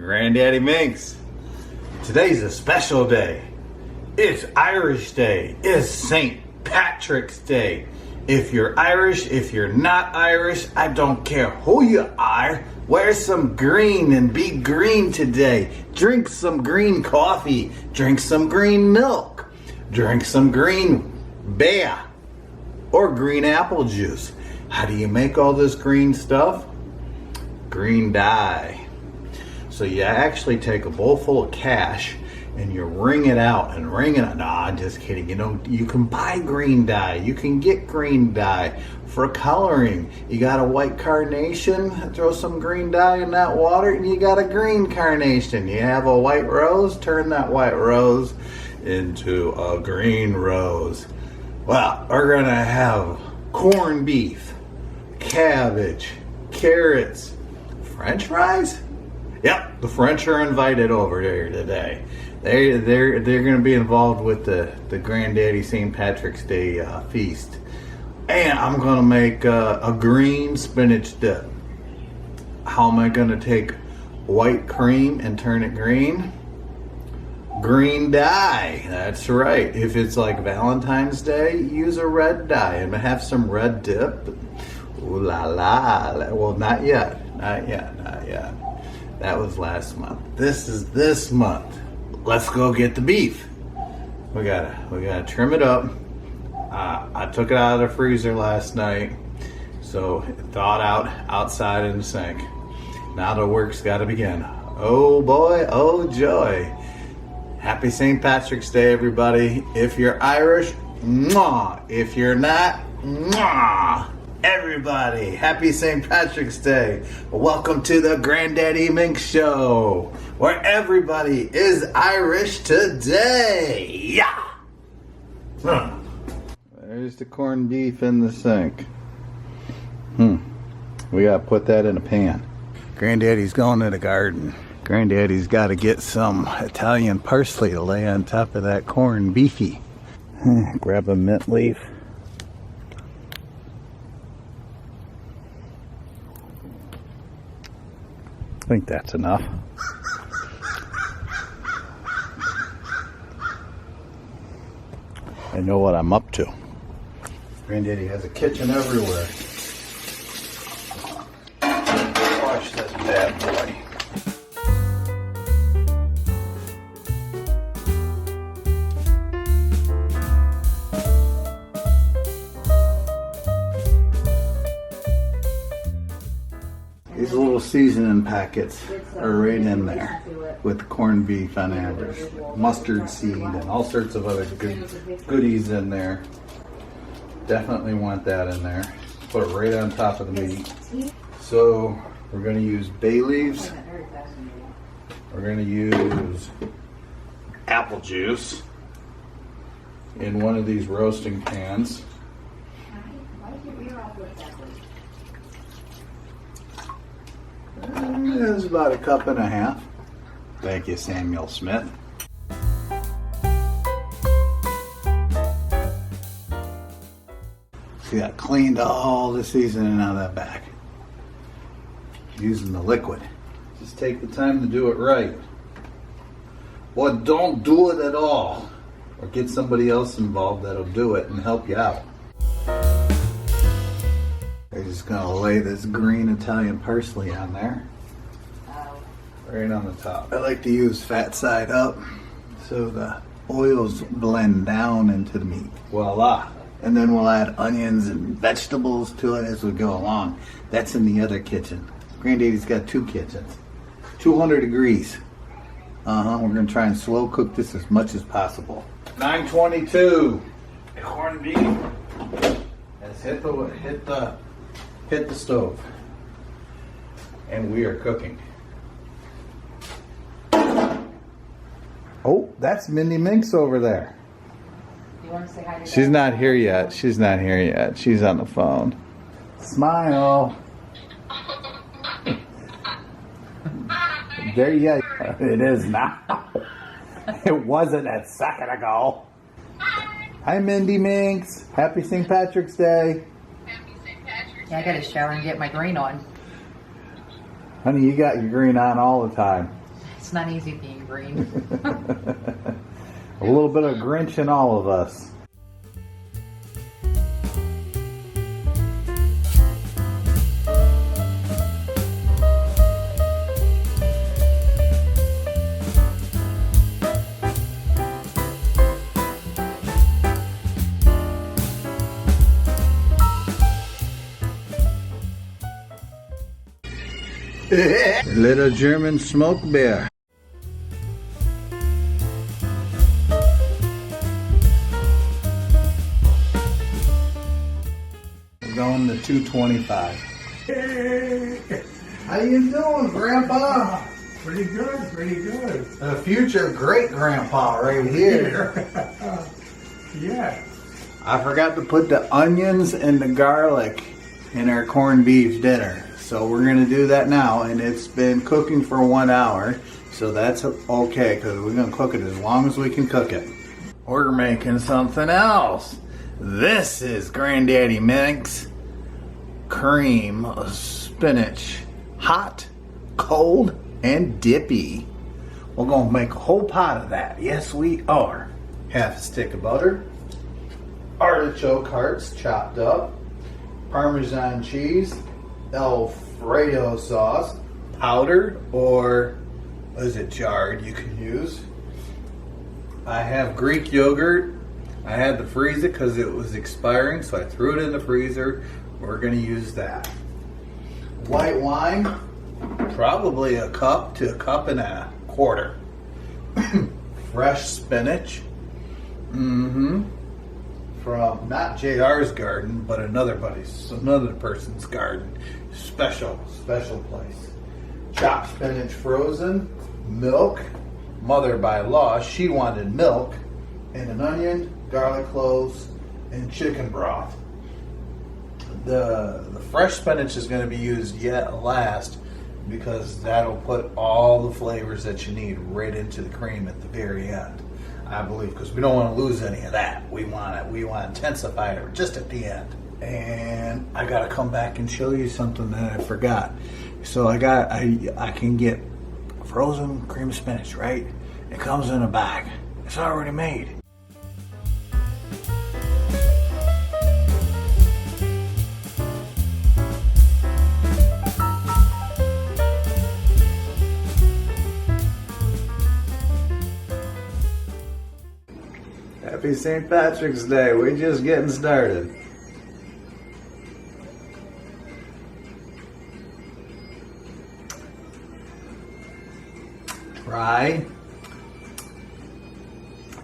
GrandDaddyMinx. Today's a special day. It's Irish Day. It's St. Patrick's Day. If you're Irish, if you're not Irish, I don't care who you are. Wear some green and be green today. Drink some green coffee. Drink some green milk. Drink some green beer or green apple juice. How do you make all this green stuff? Green dye. So you actually take a bowl full of cash and you wring it out and wring it out. Nah, just kidding. You can buy green dye. You can get green dye for coloring. You got a white carnation, throw some green dye in that water and you got a green carnation. You have a white rose, turn that white rose into a green rose. Well, we're gonna have corned beef, cabbage, carrots, French fries? Yep, the French are invited over there today. They're going to be involved with the Granddaddy St. Patrick's Day feast. And I'm going to make a green spinach dip. How am I going to take white cream and turn it green? Green dye. That's right. If it's like Valentine's Day, use a red dye and have some red dip. Ooh la la. Well, not yet. Not yet. Not yet. That was last month. This is this month. Let's go get the beef. We gotta trim it up. I took it out of the freezer last night, so it thawed out outside in the sink. Now the work's got to begin. Oh boy, oh joy! Happy St. Patrick's Day, everybody. If you're Irish, mwah. If you're not, mwah. Everybody, happy St. Patrick's Day. Welcome to the GrandDaddyMinx Show, where everybody is Irish today. Yeah. There's the corned beef in the sink. We gotta put that in a pan. Granddaddy's going to the garden. Granddaddy's got to get some Italian parsley to lay on top of that corned beefy. Grab a mint leaf. I think that's enough. I know what I'm up to. Granddaddy has a kitchen everywhere. Watch this bad boy. These little seasoning packets are right in there with corned beef on average, mustard seed and all sorts of other goodies in there. Definitely want that in there. Put it right on top of the meat. So we're going to use bay leaves. We're going to use apple juice in one of these roasting pans. It's about a cup and a half. Thank you, Samuel Smith. See, I cleaned all the seasoning out of that bag using the liquid. Just take the time to do it right. Or don't do it at all. Or get somebody else involved that'll do it and help you out. I'm just gonna lay this green Italian parsley on there. Right on the top. I like to use fat side up so the oils blend down into the meat. Voila. And then we'll add onions and vegetables to it as we go along. That's in the other kitchen. Granddaddy's got two kitchens. 200 degrees. We're gonna try and slow cook this as much as possible. 922. Corned beef has hit the stove. And we are cooking. Oh, that's Mindy Minx over there. You want to say hi to She's not here yet. She's not here yet. She's on the phone. Smile. There you go. It is now. It wasn't a second ago. Hi, Mindy Minx. Happy St. Patrick's Day. Happy St. Patrick's Day. Yeah, I got to shower and get my green on. Honey, you got your green on all the time. It's not easy being green. A little bit of Grinch in all of us. Little German smoked bear. We're going to 225. Hey, How you doing, Grandpa? pretty good, pretty good. The future great grandpa right here. Yeah. I forgot to put the onions and the garlic in our corned beef dinner. So we're going to do that now, and it's been cooking for 1 hour. So that's okay, because we're going to cook it as long as we can cook it. We're making something else. This is GrandDaddyMinx cream of spinach. Hot, cold, and dippy. We're going to make a whole pot of that. Yes, we are. Half a stick of butter. Artichoke hearts chopped up. Parmesan cheese. Alfredo sauce, powdered or is it jarred, you can use. I have Greek yogurt. I had to freeze it because it was expiring, so I threw it in the freezer. We're going to use that. White wine, probably a cup to a cup and a quarter. Fresh spinach. From not JR's garden, but another person's garden. Special place. Chopped spinach frozen, milk. Mother by law, she wanted milk, and an onion, garlic cloves, and chicken broth. The fresh spinach is going to be used last because that'll put all the flavors that you need right into the cream at the very end. I believe, because we don't want to lose any of that. We want to intensify it just at the end. And I gotta come back and show you something that I forgot. So I can get frozen cream spinach, right? It comes in a bag. It's already made. Happy St. Patrick's Day. We're just getting started. Dry,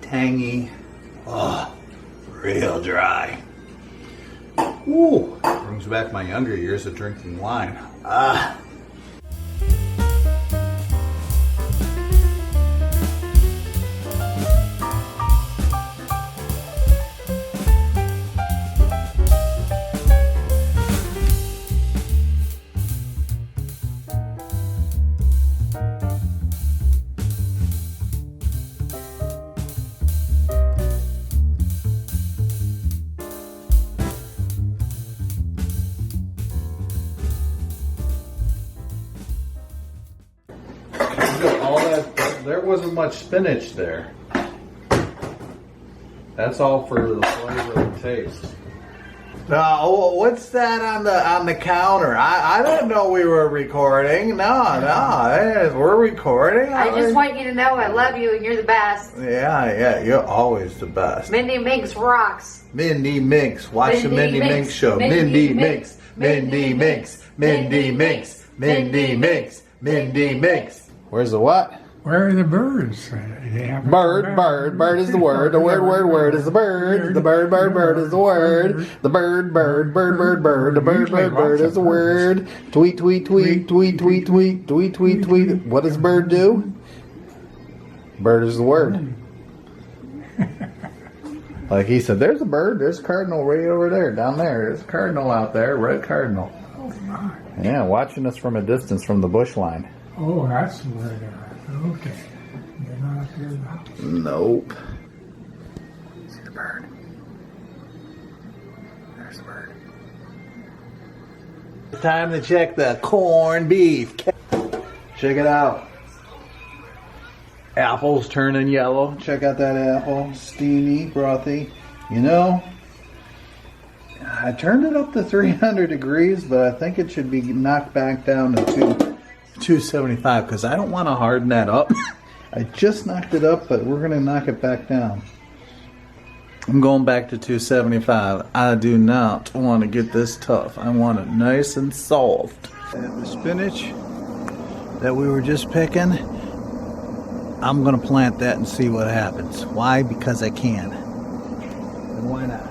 tangy, oh, real dry. Ooh, brings back my younger years of drinking wine. Ah. There wasn't much spinach there. That's all for the flavor and taste. What's that on the counter? I didn't know we were recording. No, we're recording. I just want you to know I love you and you're the best. Yeah, you're always the best. Mindy Minx rocks. Mindy Minx. Watch the Mindy Minx show. Mindy Minx. Mindy Minx. Mindy Minx. Mindy Minx. Mindy Minx. Where's the what? Where are the birds? Bird is the word. The word is the bird. The bird is the word. The bird is the word. Tweet. What does bird do? Bird is the word. Like he said, there's a bird. There's a cardinal right over there, down there. There's a cardinal out there, red cardinal. Oh my. Yeah, watching us from a distance from the bush line. Oh, that's where they are. Okay. They're not up here now. Nope. See the bird? There's the bird. Time to check the corned beef. Check it out. Apple's turning yellow. Check out that apple. Steamy, brothy. You know, I turned it up to 300 degrees, but I think it should be knocked back down to 275 because I don't want to harden that up. I just knocked it up, but we're going to knock it back down. I'm going back to 275. I do not want to get this tough. I want it nice and soft. And the spinach that we were just picking, I'm going to plant that and see what happens. Why? Because I can. And why not?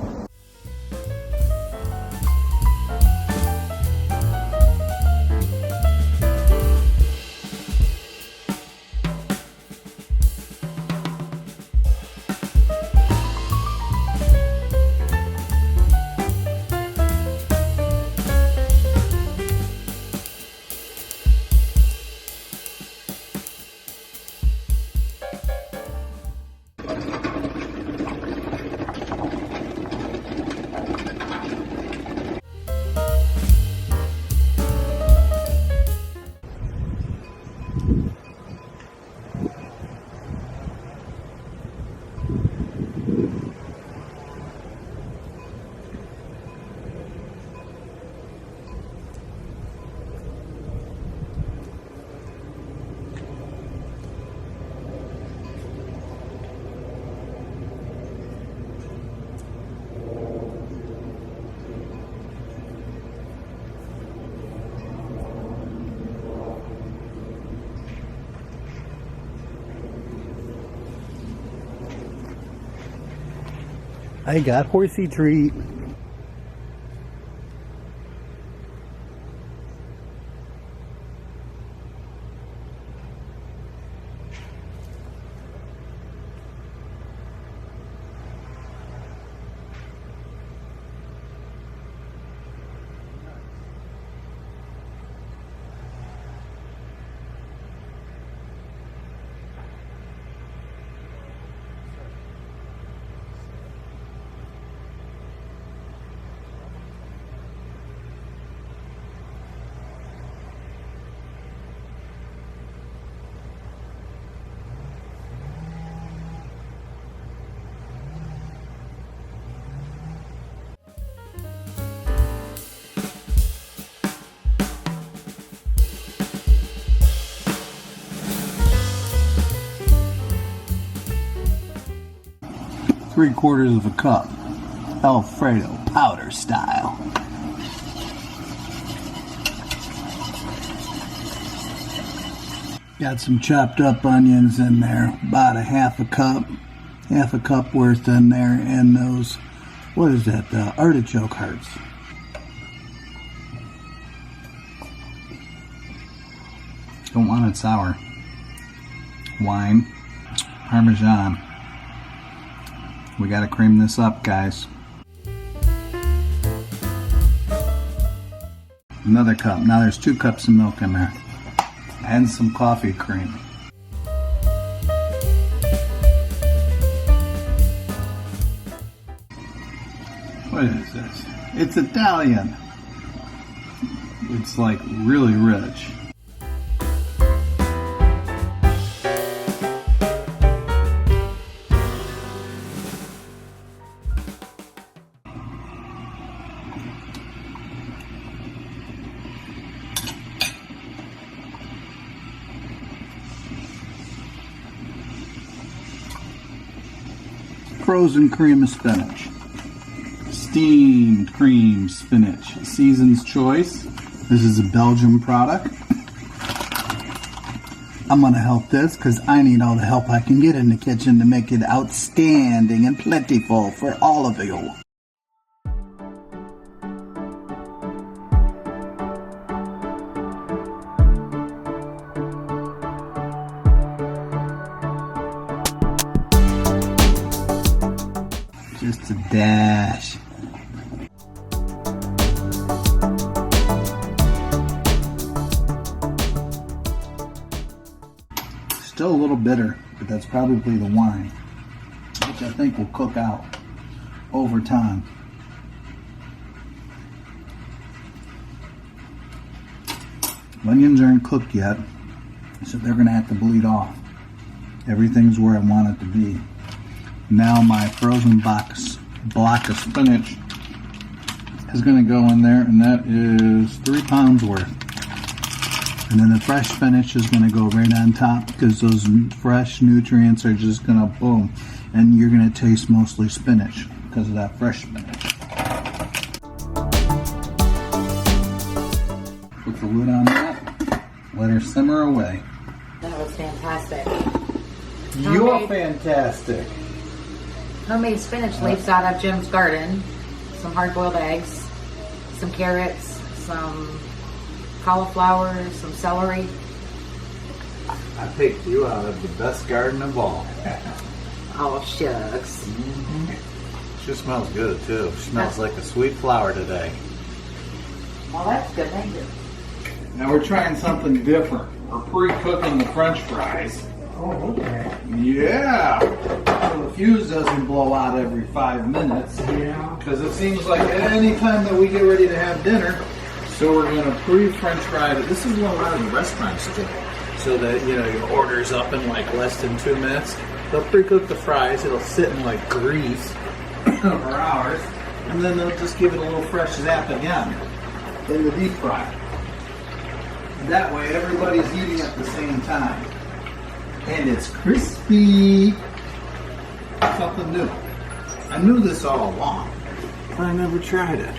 I got horsey treat. Three-quarters of a cup, Alfredo powder style. Got some chopped up onions in there, about a half a cup worth in there, and those, what is that, artichoke hearts. Don't want it sour. Wine, Parmesan. We gotta cream this up, guys. Another cup. Now there's 2 cups of milk in there. And some coffee cream. What is this? It's Italian. It's like really rich. Frozen cream of spinach. Steamed cream spinach. Season's choice. This is a Belgian product. I'm going to help this because I need all the help I can get in the kitchen to make it outstanding and plentiful for all of you. Just a dash. Still a little bitter, but that's probably the wine, which I think will cook out over time. Onions aren't cooked yet, so they're going to have to bleed off. Everything's where I want it to be. Now my frozen block of spinach is going to go in there, and that is 3 pounds worth. And then the fresh spinach is going to go right on top because those fresh nutrients are just going to boom. And you're going to taste mostly spinach because of that fresh spinach. Put the lid on that. Let her simmer away. That was fantastic. You're fantastic. Homemade spinach leaves out of Jim's garden. Some hard-boiled eggs, some carrots, some cauliflower, some celery. I picked you out of the best garden of all. Oh, shucks. She smells good too. She smells like a sweet flower today. Well, that's good. Thank you. Now we're trying something different. We're pre-cooking the French fries. Oh, okay. Yeah. So the fuse doesn't blow out every 5 minutes. Yeah. Because it seems like at any time that we get ready to have dinner, so we're going to pre-French fry it. This is what a lot of the restaurants do. So that, you know, your order's up in like less than 2 minutes. They'll pre-cook the fries. It'll sit in like grease for hours. And then they'll just give it a little fresh zap again in the deep fry. That way everybody's eating at the same time. And it's crispy. Something new. I knew this all along, but I never tried it.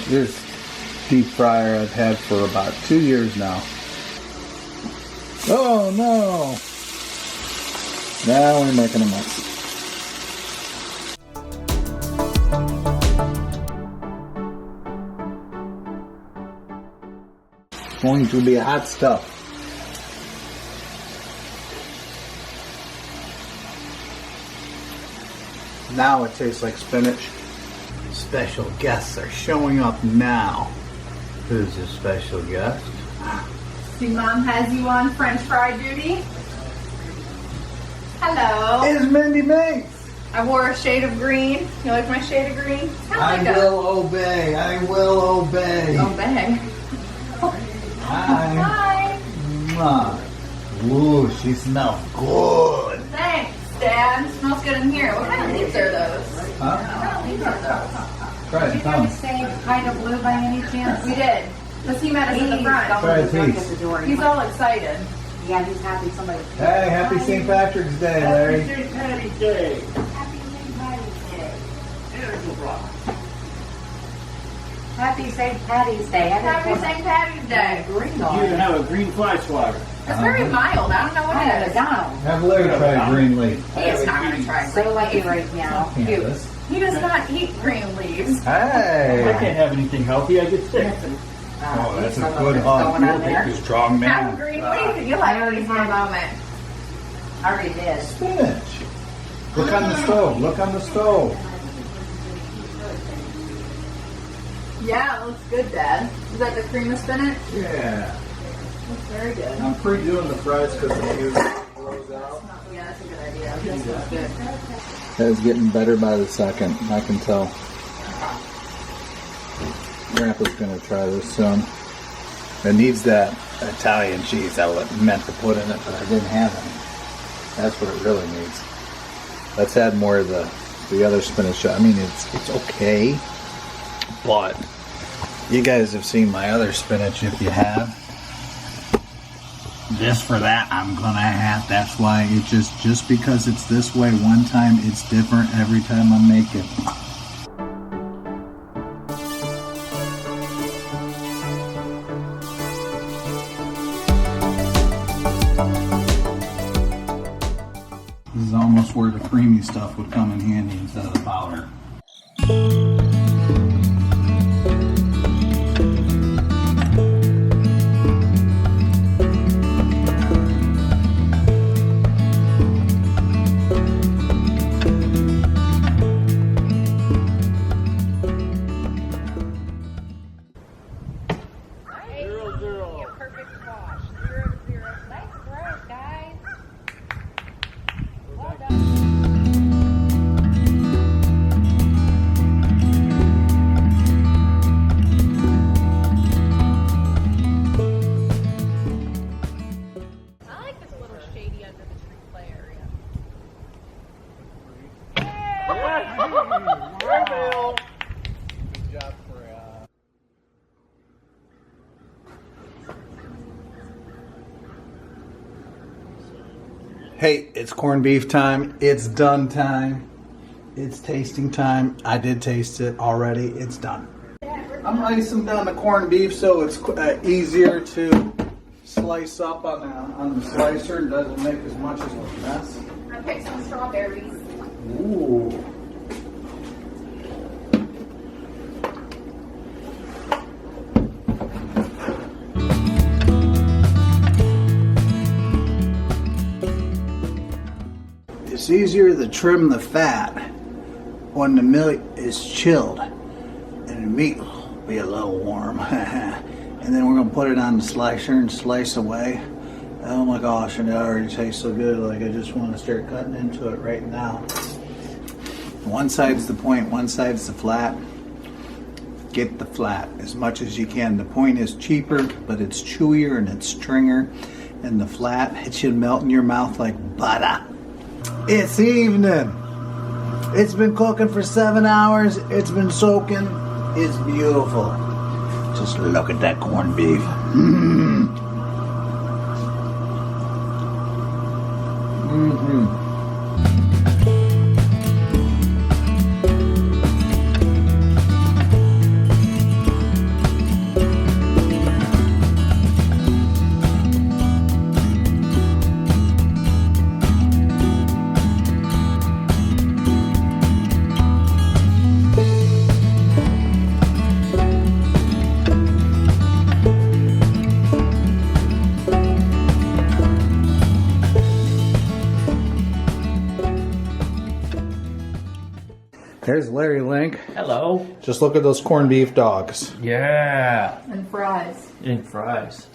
This deep fryer I've had for about 2 years now. Oh no! Now we're making a mess. Going to be hot stuff. Now it tastes like spinach. Special guests are showing up now. Who's the special guest? See, Mom has you on French fry duty. Hello. It's GrandDaddyMinx. I wore a shade of green. You like my shade of green? I will obey. I will obey. Obey. Hi. Hi. Mwah. Ooh, she smells good. Thanks, Dad. Smells good in here. What kind of leaves are those? Huh? What kind of leaves are those? Try it, Tom. Say kind of blue by any chance? We did. Because he met us in the front. Try a Drunk piece. at the door. He's all excited. Yeah, he's happy somebody. Hey, happy St. Patrick's Day, Larry. St. Patty's Day. Happy St. Patty's Day. There's no problem. Happy St. Patty's Day. Happy St. Patty's Day. Green You on can it. have a green fly swatter. It's very mild. I don't know what I have it a is. Donald. Have Larry try a green leaf. He is not going to try So green lucky leaves. right now. Candace. He does not eat green leaves. I Hey. can't have anything healthy. I get sick. Oh, that's a some of good it's hug. going on You'll there. make a strong Have a man. green leaf and you'll have it for a moment. I already did. Spinach. Look on the stove. Look on the stove. Yeah, it looks good, Dad. Is that the cream of spinach? Yeah. Looks very good. I'm pre-doing the fries because the fuse blows out. Yeah, that's a good idea. This looks good. That is getting better by the second. I can tell. Grandpa's gonna try this soon. It needs that Italian cheese I meant to put in it, but I didn't have any. That's what it really needs. Let's add more of the other spinach. I mean, it's okay, but you guys have seen my other spinach. If you have, this for that, I'm gonna have. That's why it just because it's this way one time, it's different every time I make it. This is almost where the creamy stuff would come in handy instead of the powder. Perfect wash. 0-0. Nice throw, guys. Well done. Hey, it's corned beef time. It's done time. It's tasting time. I did taste it already. It's done. I'm icing down the corned beef so it's easier to slice up on the slicer and doesn't make as much of a mess. I picked some strawberries. Ooh. It's easier to trim the fat when the meat is chilled and the meat will be a little warm. And then we're going to put it on the slicer and slice away. Oh my gosh, and it already tastes so good, like I just want to start cutting into it right now. One side's the point, one side's the flat. Get the flat as much as you can. The point is cheaper, but it's chewier and it's stringer. And the flat, it should melt in your mouth like butter. It's evening. It's been cooking for 7 hours. It's been soaking. It's beautiful. Just look at that corned beef. There's Larry Link. Hello. Just look at those corned beef dogs. Yeah. And fries. And fries.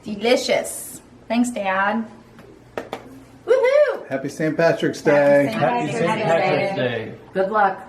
Delicious. Thanks, Dad. Woohoo! Happy St. Patrick's Day. Happy St. Happy St. Patrick's Day. Good luck.